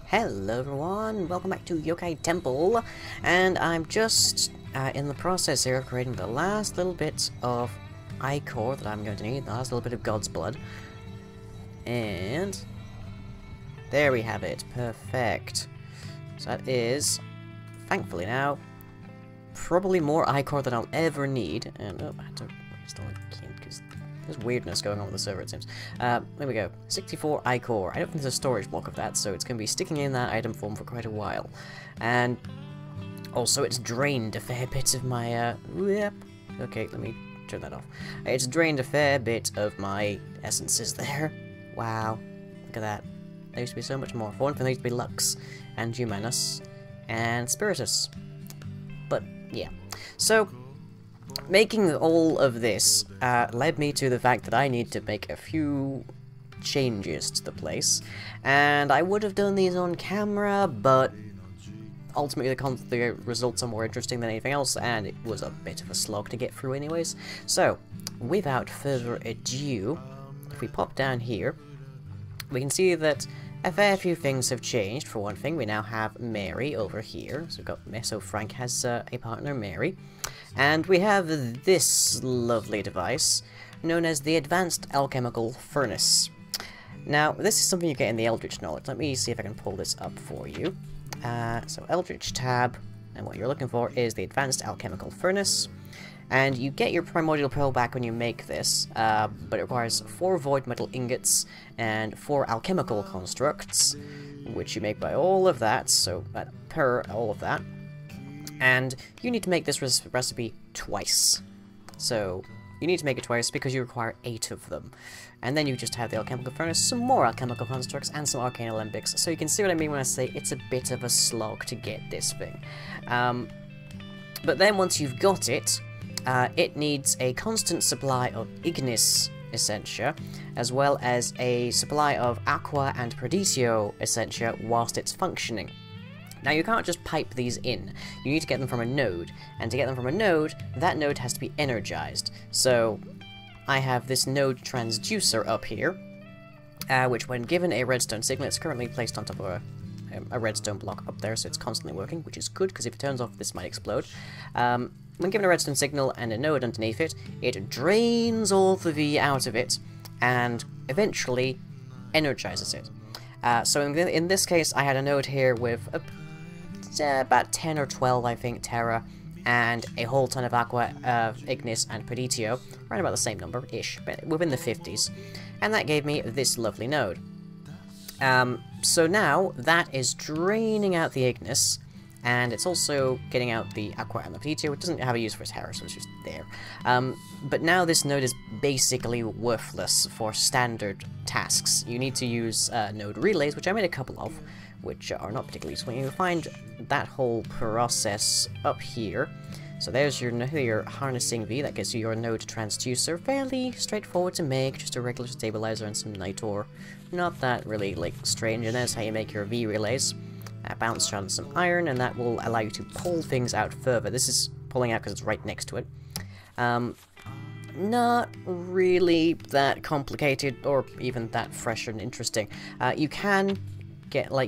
Hello everyone, welcome back to Yokai Temple, and I'm just in the process here of creating the last little bit of ichor that I'm going to need, the last little bit of God's blood, and there we have it, perfect. So that is, thankfully now, probably more ichor than I'll ever need, and oh, I had to restore it because there's weirdness going on with the server, it seems. There we go. 64 ichor. I don't think there's a storage block of that, so it's going to be sticking in that item form for quite a while. And also, it's drained a fair bit of my, yep. Okay, let me turn that off. It's drained a fair bit of my essences there. Wow. Look at that. There used to be so much more. For one thing, there used to be Lux, and Humanus, and Spiritus. But, yeah. So, making all of this led me to the fact that I need to make a few changes to the place, and I would have done these on camera, but ultimately the results are more interesting than anything else, and it was a bit of a slog to get through anyways. So, without further ado, if we pop down here, we can see that a fair few things have changed. For one thing, we now have Mary over here. So we've got so Frank has a partner, Mary. And we have this lovely device, known as the Advanced Alchemical Furnace. Now, this is something you get in the Eldritch knowledge. Let me see if I can pull this up for you. So Eldritch tab, and what you're looking for is the Advanced Alchemical Furnace. And you get your Primordial Pearl back when you make this, but it requires 4 Void Metal Ingots and 4 Alchemical Constructs, which you make by all of that, so per all of that. And you need to make this recipe twice. So, you need to make it twice because you require 8 of them. And then you just have the Alchemical Furnace, some more Alchemical Constructs, and some Arcane Alembics. So you can see what I mean when I say it's a bit of a slog to get this thing. But then once you've got it, it needs a constant supply of Ignis Essentia, as well as a supply of Aqua and Perditio Essentia whilst it's functioning. Now you can't just pipe these in, you need to get them from a node, and to get them from a node, that node has to be energized. So, I have this node transducer up here, which when given a redstone signal, it's currently placed on top of a redstone block up there, so it's constantly working, which is good, because if it turns off, this might explode. When given a redstone signal and a node underneath it, it drains all the V out of it, and eventually energizes it. So in this case, I had a node here with about 10 or 12, I think, Terra, and a whole ton of Aqua, Ignis, and Perditio, around about the same number-ish, but within the 50s, and that gave me this lovely node. So now, that is draining out the Ignis, and it's also getting out the Aqua and the Perditio, which doesn't have a use for Terra, so it's just there. But now this node is basically worthless for standard tasks. You need to use node relays, which I made a couple of, which are not particularly useful. You find that whole process up here. So there's your harnessing V, that gives you your node transducer. Fairly straightforward to make, just a regular stabilizer and some night ore. Not that really, like, strange, and that's how you make your V relays. Bounce on some iron, and that will allow you to pull things out further. This is pulling out because it's right next to it. Not really that complicated, or even that fresh and interesting. You can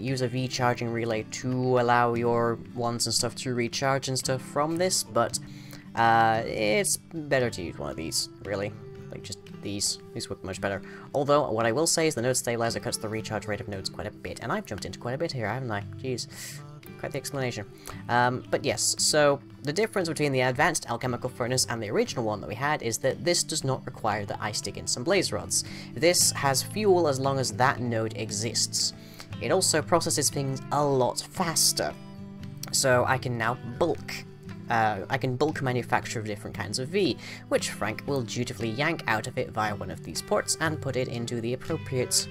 use a V charging relay to allow your wands and stuff to recharge and stuff from this, but it's better to use one of these, really. Like, just these work much better. Although, what I will say is the node stabilizer cuts the recharge rate of nodes quite a bit, and I've jumped into quite a bit here, haven't I? Jeez. Quite the explanation. But yes, so the difference between the Advanced Alchemical Furnace and the original one that we had is that this does not require that I stick in some blaze rods. This has fuel as long as that node exists. It also processes things a lot faster. So I can now bulk manufacture different kinds of V, which Frank will dutifully yank out of it via one of these ports and put it into the appropriate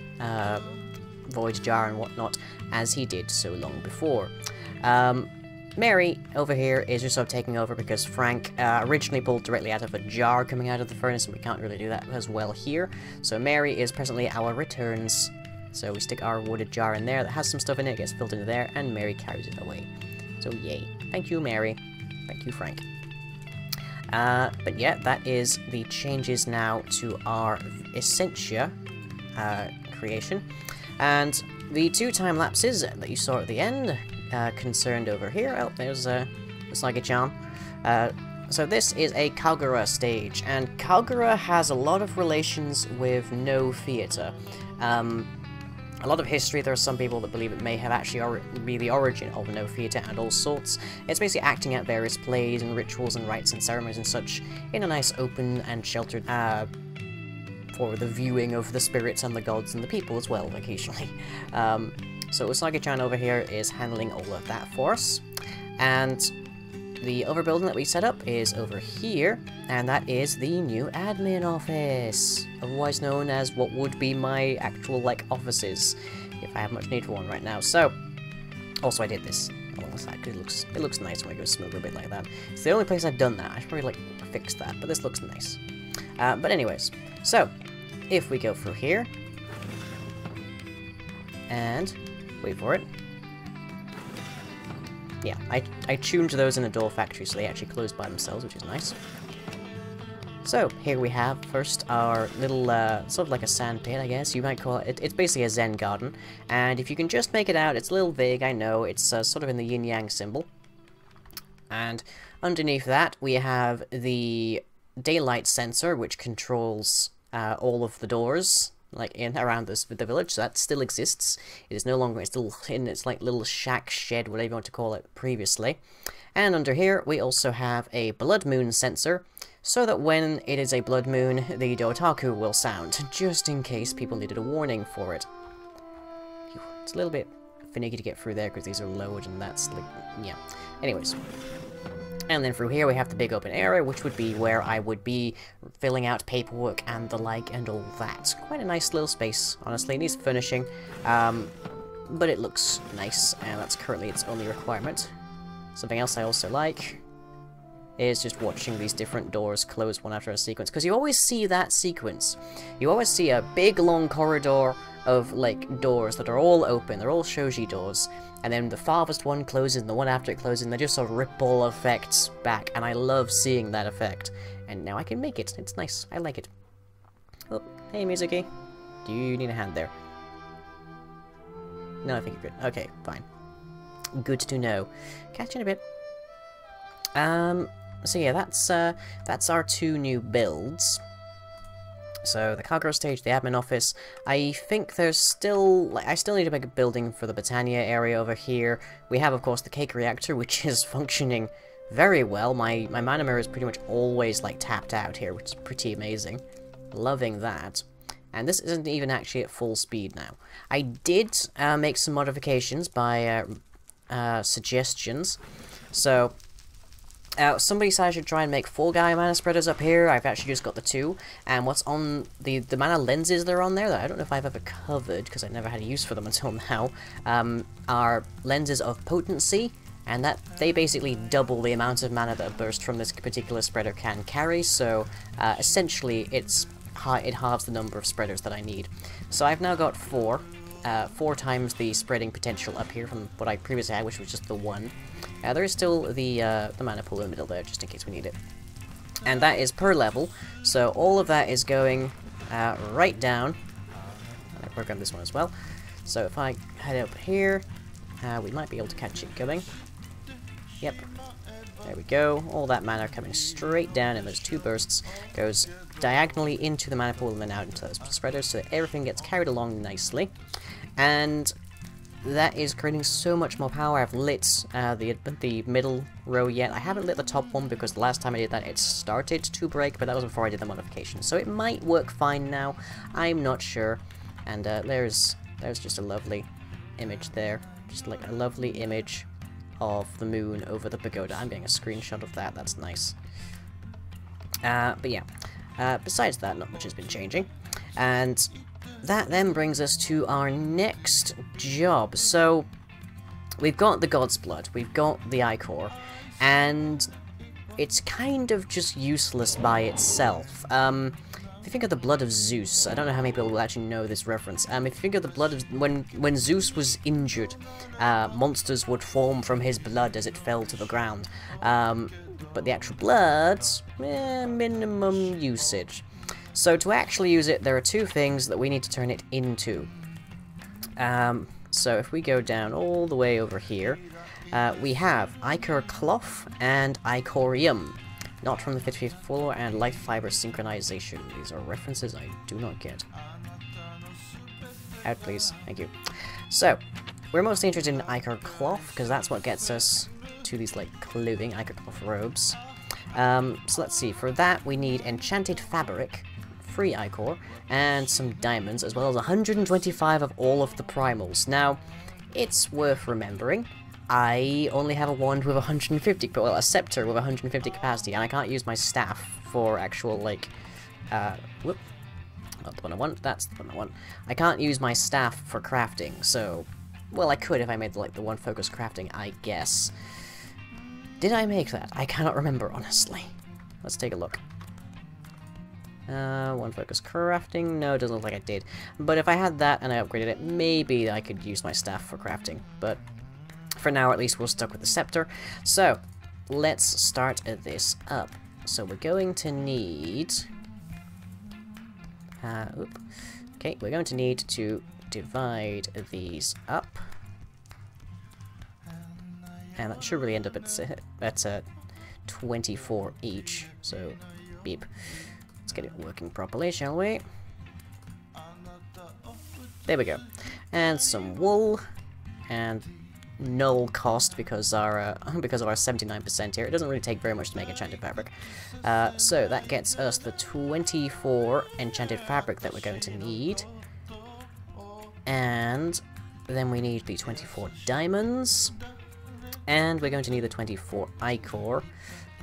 void jar and whatnot, as he did so long before. Mary over here is just sort of taking over because Frank originally pulled directly out of a jar coming out of the furnace, and we can't really do that as well here. So Mary is presently our returns. So we stick our wooded jar in there that has some stuff in it, gets filled into there, and Mary carries it away. So yay. Thank you, Mary. Thank you, Frank. But yeah, that is the changes now to our Essentia creation. And the 2 time lapses that you saw at the end concerned over here. Oh, there's Usagi-chan. So this is a Kagura stage, and Kagura has a lot of relations with no theatre. A lot of history, there are some people that believe it may have actually be the origin of no theatre and all sorts. It's basically acting out various plays and rituals and rites and ceremonies and such in a nice open and sheltered for the viewing of the spirits and the gods and the people as well, occasionally. So Usagi-chan over here is handling all of that for us, and the other building that we set up is over here, and that is the new admin office, otherwise known as what would be my actual, like, offices, if I have much need for one right now. So, also I did this along the side, because it looks nice when it goes smooth a bit like that. It's the only place I've done that. I should probably, like, fix that, but this looks nice. But anyways, so, if we go through here, and wait for it. Yeah, I tuned those in a door factory so they actually close by themselves, which is nice. So, here we have first our little, sort of like a sand pit, I guess, you might call it. It's basically a Zen garden, and if you can just make it out, it's a little vague, I know, it's sort of in the yin-yang symbol. And underneath that, we have the daylight sensor, which controls all of the doors, like around the village, so that still exists. It is no longer, it's still in its like little shack shed, whatever you want to call it, previously. And under here we also have a blood moon sensor, so that when it is a blood moon, the Dotaku will sound, just in case people needed a warning for it. It's a little bit finicky to get through there because these are lowered and that's like, yeah. Anyways. And then through here we have the big open area, which would be where I would be filling out paperwork and the like and all that. Quite a nice little space, honestly. It needs furnishing, but it looks nice, and that's currently its only requirement. Something else I also like is just watching these different doors close one after a sequence, because you always see that sequence. You always see a big long corridor of, like, doors that are all open, they're all shoji doors, and then the farthest one closes and the one after it closes, and they just sort of ripple effects back, and I love seeing that effect. And now I can make it. It's nice. I like it. Oh, hey Mizuki. Do you need a hand there? No, I think you're good. Okay, fine. Good to know. Catch you in a bit. So yeah, that's our 2 new builds. So, the Kagura stage, the admin office. I think there's still, like, I still need to make a building for the Botania area over here. We have, of course, the cake reactor, which is functioning very well. My mana mirror is pretty much always, like, tapped out here, which is pretty amazing. Loving that. And this isn't even actually at full speed now. I did make some modifications by suggestions. So, somebody said I should try and make 4 guy mana spreaders up here. I've actually just got the 2. And what's on the mana lenses that are on there, that I don't know if I've ever covered, because I've never had a use for them until now, are lenses of potency, and that they basically double the amount of mana that a burst from this particular spreader can carry, so essentially it halves the number of spreaders that I need. So I've now got 4. 4 times the spreading potential up here from what I previously had, which was just the 1. There is still the mana pool in the middle there, just in case we need it. And that is per level, so all of that is going right down. I programmed this one as well. So if I head up here, we might be able to catch it going. Yep. There we go. All that mana coming straight down in those 2 bursts, goes diagonally into the mana pool and then out into those spreaders, so that everything gets carried along nicely. And that is creating so much more power. I've lit the middle row yet. I haven't lit the top one because the last time I did that it started to break, but that was before I did the modification. So it might work fine now. I'm not sure. And there's just a lovely image there. Just like a lovely image of the moon over the pagoda. I'm getting a screenshot of that. That's nice. But yeah. Besides that, not much has been changing. And that then brings us to our next job. So, we've got the God's Blood, we've got the ichor, and it's kind of just useless by itself. If you think of the blood of Zeus, I don't know how many people will actually know this reference. If you think of the blood of... When Zeus was injured, monsters would form from his blood as it fell to the ground. But the actual blood, minimum usage. So to actually use it, there are 2 things that we need to turn it into. So if we go down all the way over here, we have ichor cloth and ichorium. Not from the 55th floor, and light fiber synchronization. These are references I do not get. Out, please. Thank you. So, we're mostly interested in ichor cloth, because that's what gets us to these, like, clothing, ichor cloth robes. So let's see. For that, we need enchanted fabric, free ichor, and some diamonds, as well as 125 of all of the primals. Now, it's worth remembering, I only have a wand with 150, well, a scepter with 150 capacity, and I can't use my staff for actual, like, whoop, not the one I want, that's the one I want. I can't use my staff for crafting, so, well, I could if I made, like, the one focus crafting, I guess. Did I make that? I cannot remember, honestly. Let's take a look. One focus crafting, no, it doesn't look like I did. But if I had that and I upgraded it, maybe I could use my staff for crafting, but for now, at least, we're stuck with the scepter. So, let's start this up. So, we're going to need... Okay, we're going to need to divide these up. And that should really end up at 24 each. So, beep. Let's get it working properly, shall we? There we go. And some wool. And null cost because of our 79% here. It doesn't really take very much to make enchanted fabric. So that gets us the 24 enchanted fabric that we're going to need. And then we need the 24 diamonds. And we're going to need the 24 ichor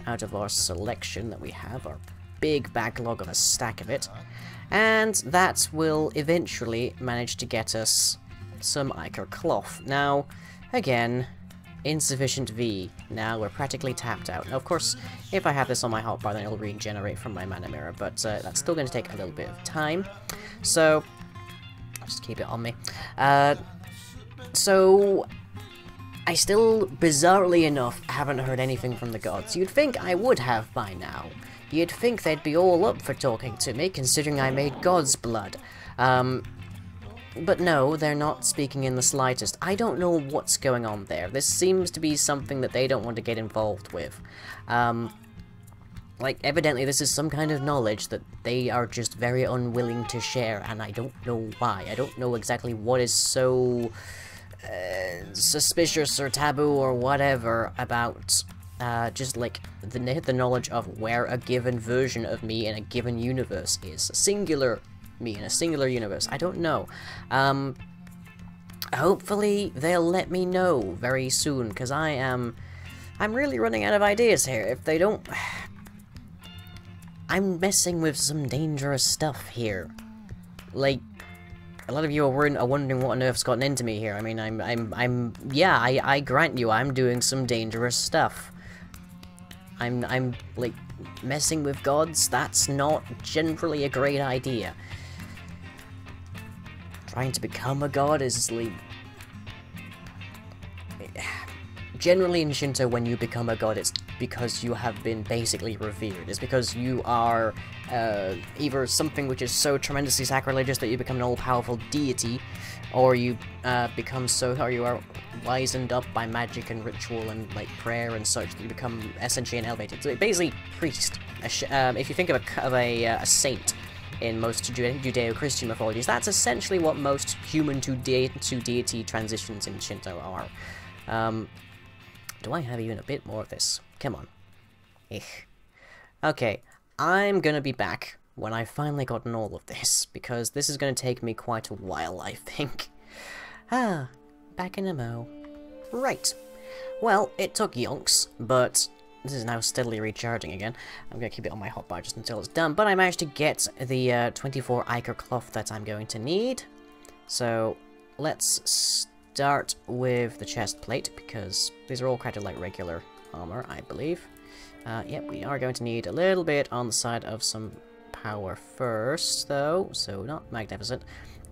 out of our selection that we have, our big backlog of a stack of it. And that will eventually manage to get us some ichor cloth. Now, again, insufficient V. Now we're practically tapped out. Now, of course, if I have this on my hotbar, then it'll regenerate from my mana mirror, but that's still going to take a little bit of time. So, I'll just keep it on me. So, I still, bizarrely enough, haven't heard anything from the gods. You'd think I would have by now. You'd think they'd be all up for talking to me, considering I made god's blood. But no, they're not speaking in the slightest. I don't know what's going on there. This seems to be something that they don't want to get involved with. Like, evidently this is some kind of knowledge that they are just very unwilling to share, and I don't know why. I don't know exactly what is so suspicious or taboo or whatever about just, like, the knowledge of where a given version of me in a given universe is. A singular me in a singular universe. I don't know. Hopefully they'll let me know very soon, because I'm really running out of ideas here. If they don't... I'm messing with some dangerous stuff here. Like, a lot of you are wondering what on earth's gotten into me here. I mean, yeah, I grant you, I'm doing some dangerous stuff. I'm, like, messing with gods. That's not generally a great idea. Trying to become a god is, like... Generally in Shinto, when you become a god, it's because you have been basically revered. It's because you are either something which is so tremendously sacrilegious that you become an all-powerful deity, or you or you are wizened up by magic and ritual and, like, prayer and such, that you become essentially an elevated. So basically, priest. If you think of a saint in most Judeo-Christian mythologies, that's essentially what most human to deity transitions in Shinto are. Do I have even a bit more of this? Come on. Okay, I'm gonna be back when I've finally gotten all of this, because this is gonna take me quite a while, I think. Back in a mo. Right. Well, it took yonks, but this is now steadily recharging again. I'm gonna keep it on my hotbar just until it's done, but I managed to get the 24 ichor cloth that I'm going to need. So, let's start with the chest plate, because these are all kind of like regular armor, I believe. Yep, we are going to need a little bit on the side of some power first, though, so not magnificent.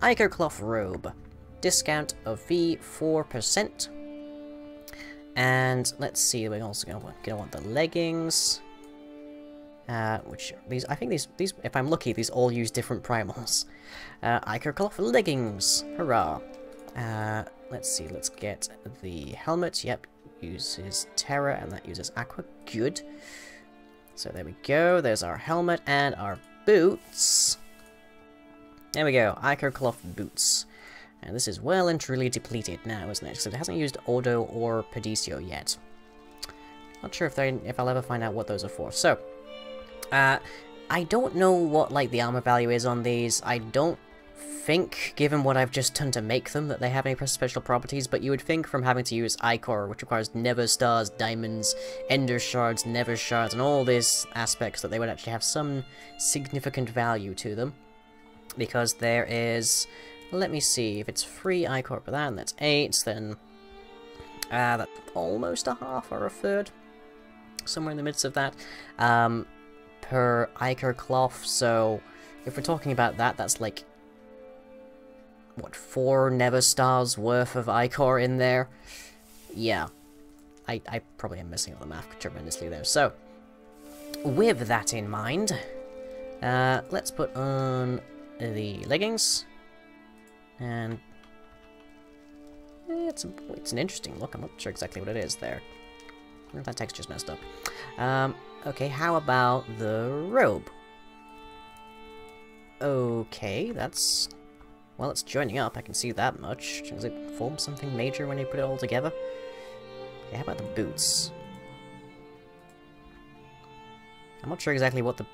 Ichor cloth robe. Discount of V 4%. And let's see, we're also gonna want the leggings. Which these, I think these, if I'm lucky, these all use different primals. Ichor cloth leggings. Hurrah. Let's see, let's get the helmet. Yep, uses Terra, and that uses Aqua. Good. So there we go, there's our helmet and our boots. There we go, ichor cloth boots. And this is well and truly depleted now, isn't it? Because it hasn't used Odo or Pedicio yet. Not sure if I'll ever find out what those are for. So, I don't know what, like, the armor value is on these. I don't think, given what I've just done to make them, that they have any special properties, but you would think from having to use ichor, which requires never stars, diamonds, ender shards, never shards, and all these aspects, that they would actually have some significant value to them. Because there is... Let me see, if it's 3 ichor per that, and that's 8, then... that's almost a half or a third. Somewhere in the midst of that. Per ichor cloth, so... If we're talking about that, that's like... What, 4 Never Stars worth of ichor in there? Yeah. I probably am messing up the math tremendously there. So, with that in mind, let's put on the leggings. And it's an interesting look. I'm not sure exactly what it is there. That texture's messed up. Okay, how about the robe? Okay, that's... Well, it's joining up, I can see that much. Does it form something major when you put it all together? Okay, how about the boots? I'm not sure exactly what the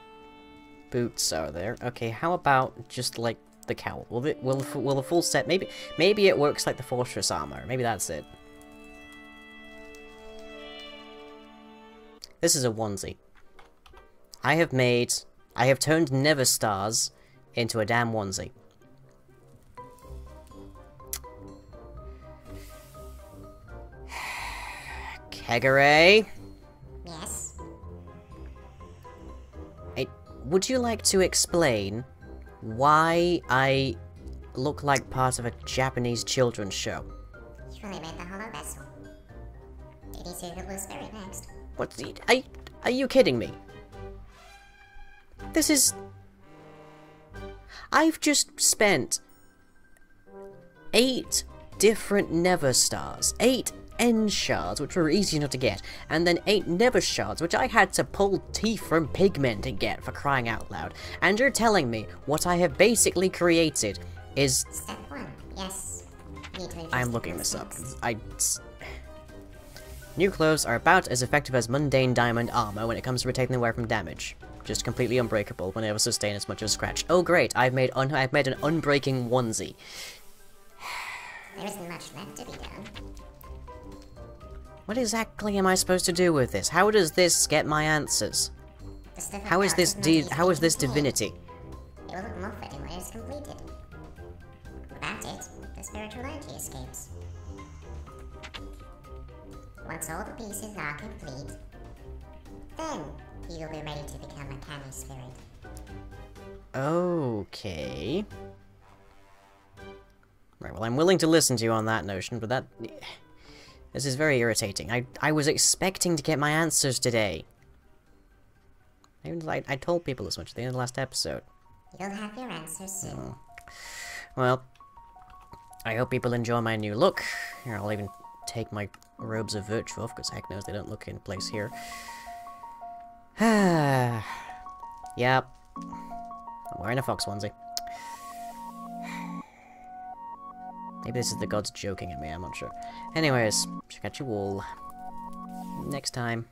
boots are there. Okay, how about just, like, the cowl? Will the full set... Maybe it works like the fortress armor. Maybe that's it. This is a onesie. I have turned Never Stars into a damn onesie. Kegare? Yes? Would you like to explain why I look like part of a Japanese children's show? You only made the hollow vessel. Maybe see the blue spirit next. What? Are you kidding me? This is... I've just spent 8 different Never Stars, 8 End Shards, which were easy enough to get, and then 8 Never Shards, which I had to pull teeth from pigmen to get, for crying out loud. And you're telling me what I have basically created is... Step 1, yes. I'm looking this up. New clothes are about as effective as mundane diamond armor when it comes to protecting the wearer from damage. Just completely unbreakable whenever sustain as much as scratch. Oh great, I've made an unbreaking onesie. There isn't much left to be done. What exactly am I supposed to do with this? How does this get my answers? How is this divinity? It will look more fitting when it is completed. Without it, the spiritual energy escapes. Once all the pieces are complete, then you will be ready to become a canny spirit. Okay. Right, well, I'm willing to listen to you on that notion, but this is very irritating. I was expecting to get my answers today. I told people as much at the end of the last episode. You'll have your answers soon. Oh. Well, I hope people enjoy my new look. Here, I'll even take my robes of virtue off, because heck knows they don't look in place here. Yep. I'm wearing a fox onesie. Maybe this is the gods joking at me, I'm not sure. Anyways, check out you all next time.